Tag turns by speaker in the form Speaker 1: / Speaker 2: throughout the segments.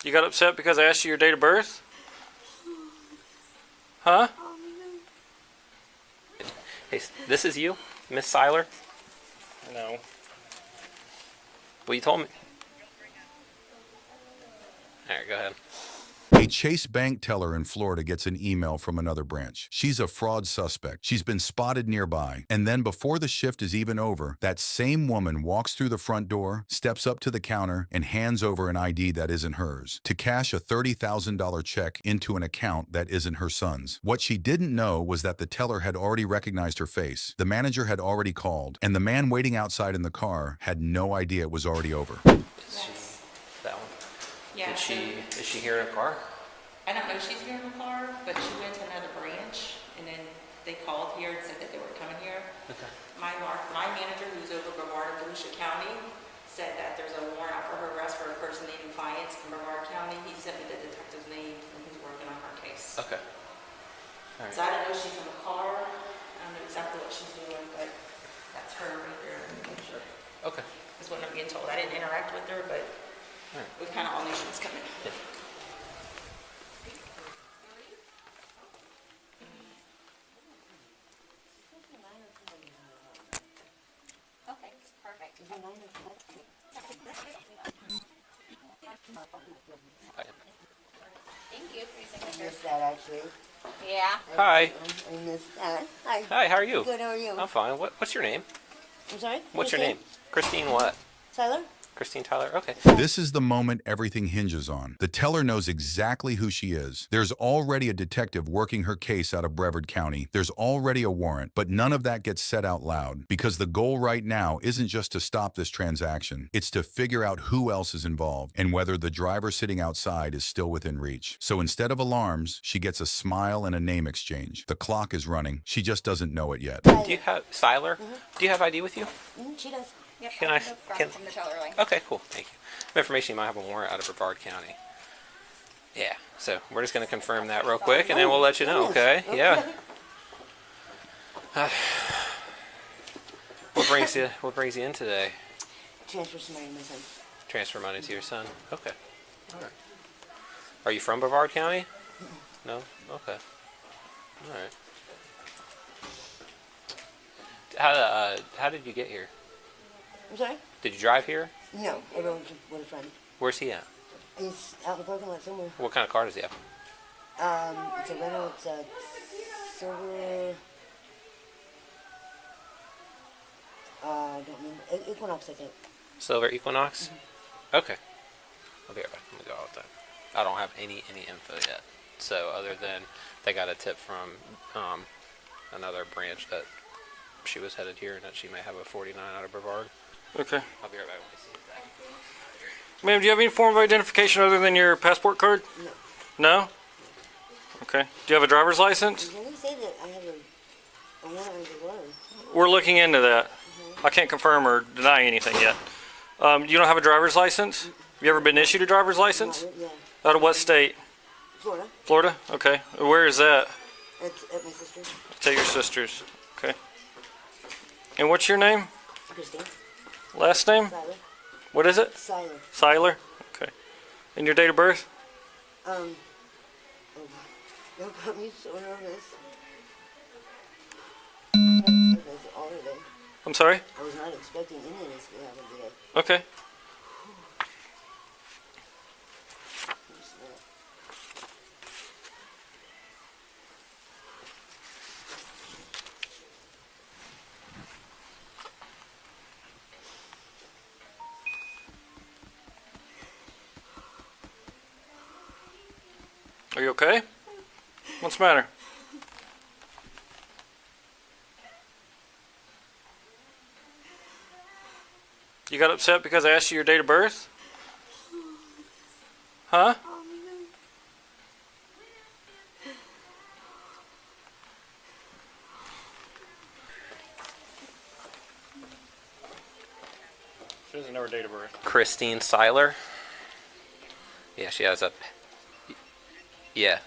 Speaker 1: You got upset because I asked you your date of birth? Huh?
Speaker 2: Hey, this is you, Miss Syler?
Speaker 1: No.
Speaker 2: Well, you told me. All right, go ahead.
Speaker 3: A Chase Bank teller in Florida gets an email from another branch. She's a fraud suspect. She's been spotted nearby. And then before the shift is even over, that same woman walks through the front door, steps up to the counter, and hands over an ID that isn't hers to cash a $30,000 check into an account that isn't her son's. What she didn't know was that the teller had already recognized her face. The manager had already called, and the man waiting outside in the car had no idea it was already over.
Speaker 2: Yes. That one.
Speaker 4: Yeah.
Speaker 2: Is she here in a car?
Speaker 4: I don't know if she's here in the car, but she went to another branch, and then they called here and said that they were coming here.
Speaker 2: Okay.
Speaker 4: My manager, who's over Brevard County, said that there's a warrant out for her arrest for a person named Defiance in Brevard County. He sent me the detective's name, and he's working on her case.
Speaker 2: Okay. All right.
Speaker 4: So I don't know if she's in the car. I don't know exactly what she's doing, but that's her right there in the picture.
Speaker 2: Okay.
Speaker 4: That's what I'm getting told. I didn't interact with her, but
Speaker 2: All right.
Speaker 4: we kind of all knew she was coming.
Speaker 2: Yeah.
Speaker 5: Okay, perfect. Thank you for your
Speaker 6: I
Speaker 5: signature.
Speaker 6: missed that actually.
Speaker 5: Yeah.
Speaker 2: Hi.
Speaker 6: I missed that. Hi.
Speaker 2: Hi, how are you?
Speaker 6: Good, how are you?
Speaker 2: I'm fine. What's your name?
Speaker 6: I'm sorry?
Speaker 2: What's your name? Christine what?
Speaker 6: Tyler?
Speaker 2: Christine Tyler? Okay.
Speaker 3: This is the moment everything hinges on. The teller knows exactly who she is. There's already a detective working her case out of Brevard County. There's already a warrant, but none of that gets said out loud because the goal right now isn't just to stop this transaction. It's to figure out who else is involved and whether the driver sitting outside is still within reach. So instead of alarms, she gets a smile and a name exchange. The clock is running. She just doesn't know it yet.
Speaker 2: Do you have Syler? Do you have ID with you?
Speaker 6: She does.
Speaker 5: Yep,
Speaker 2: Can
Speaker 5: I'll
Speaker 2: I-
Speaker 5: go
Speaker 2: can-
Speaker 5: from the teller line.
Speaker 2: Okay, cool. Thank you. Information, you might have a warrant out of Brevard County. Yeah, so we're just going to confirm that real quick, and then we'll let you know, okay? Yeah. What brings you in today?
Speaker 6: Transfer some money to my son.
Speaker 2: Transfer money to your son. Okay. All right. Are you from Brevard County? No? Okay. All right. How did you get here?
Speaker 6: I'm sorry?
Speaker 2: Did you drive here?
Speaker 6: No, I rode with a friend.
Speaker 2: Where's he at?
Speaker 6: He's out in the parking lot somewhere.
Speaker 2: What kind of car does he have?
Speaker 6: It's a rental, it's a silver, I don't remember, Equinox I think.
Speaker 2: Silver Equinox? Okay. I'll be right back. Let me go out with that. I don't have any info yet. So other than they got a tip from another branch that she was headed here and that she may have a 49 out of Brevard.
Speaker 1: Okay.
Speaker 2: I'll be right back when we see that.
Speaker 1: Ma'am, do you have any form of identification other than your passport card?
Speaker 6: No.
Speaker 1: No? Okay. Do you have a driver's license?
Speaker 6: Did they say that I have a warrant on the water?
Speaker 1: We're looking into that. I can't confirm or deny anything yet. You don't have a driver's license? Have you ever been issued a driver's license?
Speaker 6: Yeah.
Speaker 1: Out of what state?
Speaker 6: Florida.
Speaker 1: Florida? Okay. Where is that?
Speaker 6: It's at my sister's.
Speaker 1: It's at your sister's. Okay. And what's your name?
Speaker 6: Christine.
Speaker 1: Last name?
Speaker 6: Tyler.
Speaker 1: What is it?
Speaker 6: Syler.
Speaker 1: Syler? Okay. And your date of birth?
Speaker 6: Oh, no problem, you so nervous. That's all of them.
Speaker 1: I'm sorry?
Speaker 6: I was not expecting any of this to happen today.
Speaker 1: Okay. Are you okay? What's the matter? You got upset because I asked you your date of birth? Huh? She doesn't know her date of birth.
Speaker 2: Christine Syler? Yeah, she has a... Yeah.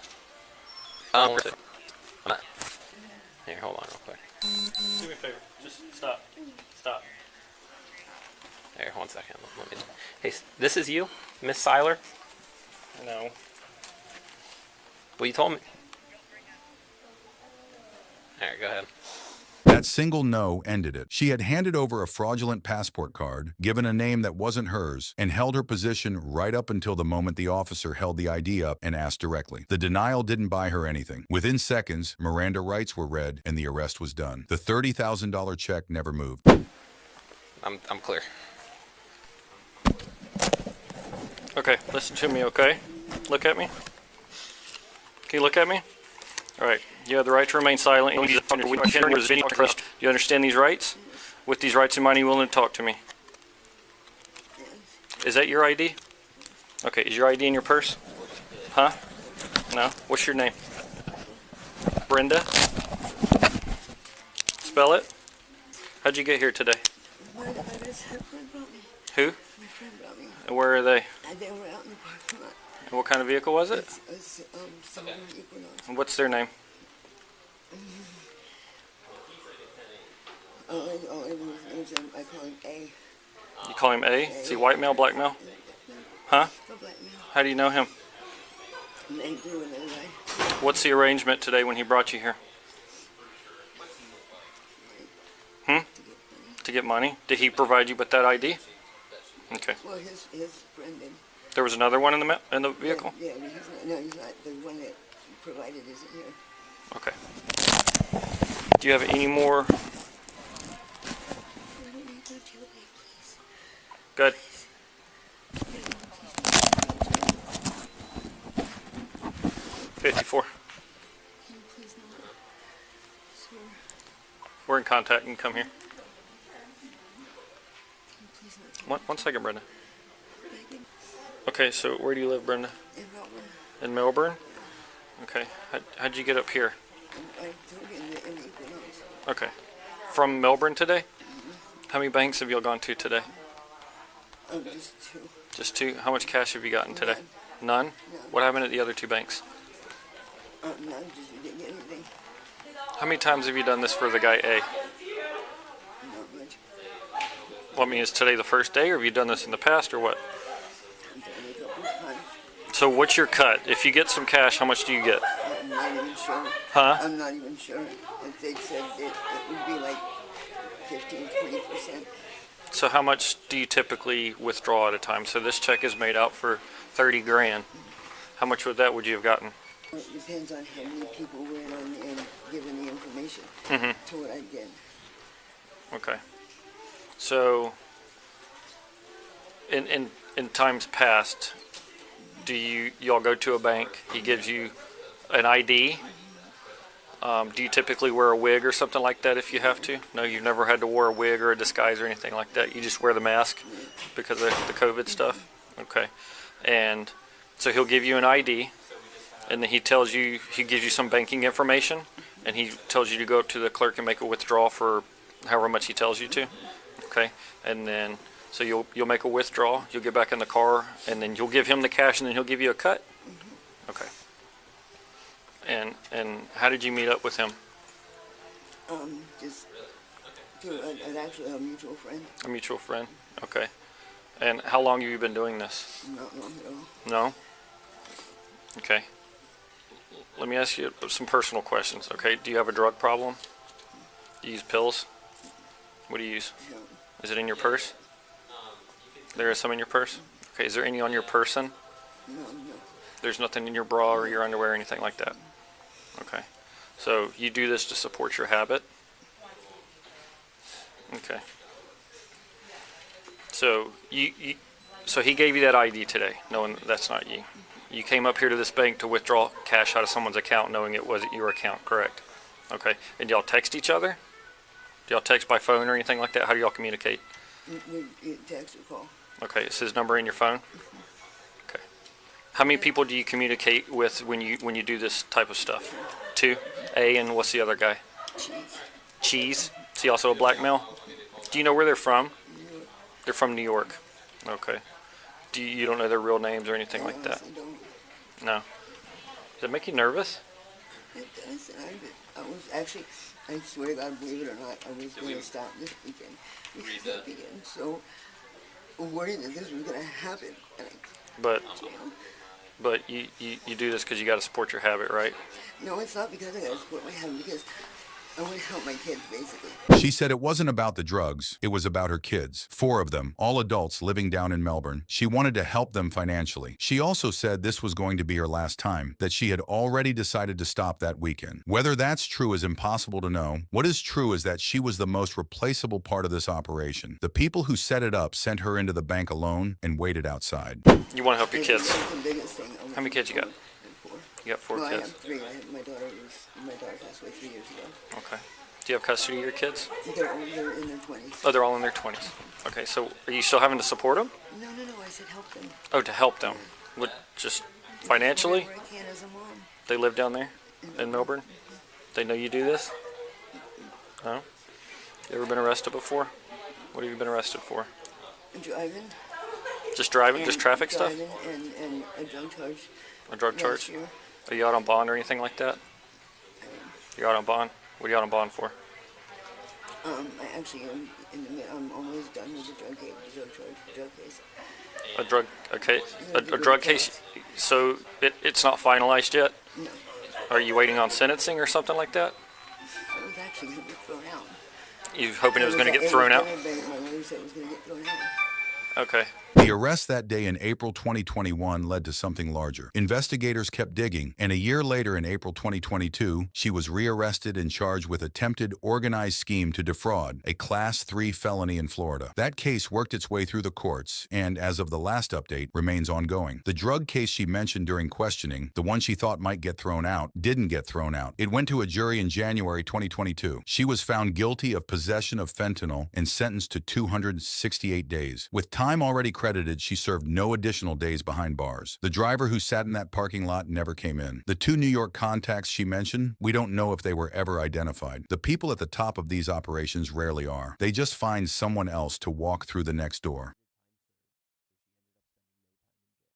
Speaker 2: Here, hold on real quick.
Speaker 1: Do me a favor. Just stop. Stop.
Speaker 2: Here, 1 second. Let me... Hey, this is you, Miss Syler?
Speaker 1: No. Well, you told me.
Speaker 2: All right, go ahead.
Speaker 3: That single no ended it. She had handed over a fraudulent passport card, given a name that wasn't hers, and held her position right up until the moment the officer held the ID up and asked directly. The denial didn't buy her anything. Within seconds, Miranda rights were read and the arrest was done. The $30,000 check never moved.
Speaker 2: I'm clear.
Speaker 1: Okay, listen to me, okay? Look at me. Can you look at me? All right. You have the right to remain silent. You understand these rights? With these rights in mind, are you willing to talk to me? Is that your ID? Okay, is your ID in your purse? Huh? No? What's your name? Brenda? Spell it? How'd you get here today?
Speaker 6: My friend brought me.
Speaker 1: Who?
Speaker 6: My friend brought me.
Speaker 1: And where are they?
Speaker 6: They were out in the parking lot.
Speaker 1: And what kind of vehicle was it?
Speaker 6: It's Syler Equinox.
Speaker 1: And what's their name?
Speaker 6: All I know is I call him A.
Speaker 1: You call him A? Is he white male, black male? Huh?
Speaker 6: For black male.
Speaker 1: How do you know him?
Speaker 6: And they do it anyway.
Speaker 1: What's the arrangement today when he brought you here? To get money? Did he provide you with that ID? Okay.
Speaker 6: Well, his friend did.
Speaker 1: There was another one in the vehicle?
Speaker 6: Yeah, but he's not. The one that provided isn't here.
Speaker 1: Okay. Do you have any more? Good. $54. We're in contact. You can come here. One second, Brenda. Okay, so where do you live, Brenda?
Speaker 6: In Melbourne.
Speaker 1: In Melbourne? Okay. How'd you get up here?
Speaker 6: I told you in the Equinox.
Speaker 1: Okay. From Melbourne today? How many banks have y'all gone to today?
Speaker 6: Just two.
Speaker 1: Just two? How much cash have you gotten today?
Speaker 6: None.
Speaker 1: None? What happened at the other two banks?
Speaker 6: None, just didn't get anything.
Speaker 1: How many times have you done this for the guy A?
Speaker 6: Not much.
Speaker 1: Well, I mean, is today the first day, or have you done this in the past, or what?
Speaker 6: I've done it a couple of times.
Speaker 1: So what's your cut? If you get some cash, how much do you get?
Speaker 6: I'm not even sure.
Speaker 1: Huh?
Speaker 6: I'm not even sure. If they said it would be like 15-20%.
Speaker 1: So how much do you typically withdraw at a time? So this check is made out for 30 grand. How much would you have gotten?
Speaker 6: Well, it depends on how many people were in on and given the information to what I get.
Speaker 1: Okay. So in times past, do y'all go to a bank, he gives you an ID? Do you typically wear a wig or something like that if you have to? No, you've never had to wear a wig or a disguise or anything like that. You just wear the mask because of the COVID stuff? Okay. And so he'll give you an ID, and then he gives you some banking information, and he tells you to go up to the clerk and make a withdrawal for however much he tells you to. Okay. And then, so you'll make a withdrawal, you'll get back in the car, and then you'll give him the cash, and then he'll give you a cut? Okay. And how did you meet up with him?
Speaker 6: Just through actually a mutual friend.
Speaker 1: A mutual friend? Okay. And how long have you been doing this?
Speaker 6: Not long at all.
Speaker 1: No? Okay. Let me ask you some personal questions, okay? Do you have a drug problem? Do you use pills? What do you use?
Speaker 6: No.
Speaker 1: Is it in your purse? There is some in your purse? Okay, is there any on your person?
Speaker 6: No.
Speaker 1: There's nothing in your bra or your underwear or anything like that? Okay. So you do this to support your habit? Okay. So so he gave you that ID today, knowing that's not you. You came up here to this bank to withdraw cash out of someone's account, knowing it wasn't your account, correct? Okay. And y'all text each other? Do y'all text by phone or anything like that? How do y'all communicate?
Speaker 6: We text or call.
Speaker 1: Okay. Is his number in your phone? Okay. How many people do you communicate with when you do this type of stuff? Two? A, and what's the other guy?
Speaker 6: Cheese.
Speaker 1: Cheese? Is he also a black male? Do you know where they're from? They're from New York. Okay. You don't know their real names or anything like that?
Speaker 6: I don't.
Speaker 1: No. Does it make you nervous?
Speaker 6: It does. I was actually, I swear to God, believe it or not, I was going to stop this weekend. Because I was so worried that this was going to happen. And
Speaker 1: But
Speaker 6: you know,
Speaker 1: But you do this because you got to support your habit, right?
Speaker 6: No, it's not because I gotta support my habit, because I want to help my kids, basically.
Speaker 3: She said it wasn't about the drugs, it was about her kids. 4 of them, all adults living down in Melbourne. She wanted to help them financially. She also said this was going to be her last time, that she had already decided to stop that weekend. Whether that's true is impossible to know. What is true is that she was the most replaceable part of this operation. The people who set it up sent her into the bank alone and waited outside.
Speaker 1: You want to help your kids.
Speaker 6: That's the biggest thing.
Speaker 1: How many kids you got?
Speaker 6: 4.
Speaker 1: You got 4
Speaker 6: Well, I
Speaker 1: kids.
Speaker 6: have 3. My daughter passed away 3 years ago.
Speaker 1: Okay. Do you have custody of your kids?
Speaker 6: They're in their 20s.
Speaker 1: Oh, they're all in their 20s. Okay, so are you still having to support them?
Speaker 6: No, I said help them.
Speaker 1: Oh, to help them. What, just financially?
Speaker 6: Whatever I can as a mom.
Speaker 1: They live down there in Melbourne? They know you do this? No? You ever been arrested before? What have you been arrested for?
Speaker 6: Driving.
Speaker 1: Just driving? Just
Speaker 6: and
Speaker 1: traffic stuff?
Speaker 6: driving and a drug charge.
Speaker 1: A drug
Speaker 6: last
Speaker 1: charge?
Speaker 6: year.
Speaker 1: Are you out on bond or anything like that? You're out on bond? What are you out on bond for?
Speaker 6: I actually am I'm almost done with the drug case,
Speaker 1: A drug, okay, a drug case. So it's not finalized yet?
Speaker 6: No,
Speaker 1: Are you waiting on sentencing or something like that?
Speaker 6: it was actually going to be thrown out.
Speaker 1: You hoping it was going to get thrown out?
Speaker 6: My lawyer said it was going to get thrown out.
Speaker 1: Okay.
Speaker 3: The arrest that day in April 2021 led to something larger. Investigators kept digging, and a year later in April 2022, she was rearrested and charged with attempted organized scheme to defraud, a Class 3 felony in Florida. That case worked its way through the courts and, as of the last update, remains ongoing. The drug case she mentioned during questioning, the one she thought might get thrown out, didn't get thrown out. It went to a jury in January 2022. She was found guilty of possession of fentanyl and sentenced to 268 days. With time already credited, she served no additional days behind bars. The driver who sat in that parking lot never came in. The 2 New York contacts she mentioned, we don't know if they were ever identified. The people at the top of these operations rarely are. They just find someone else to walk through the next door.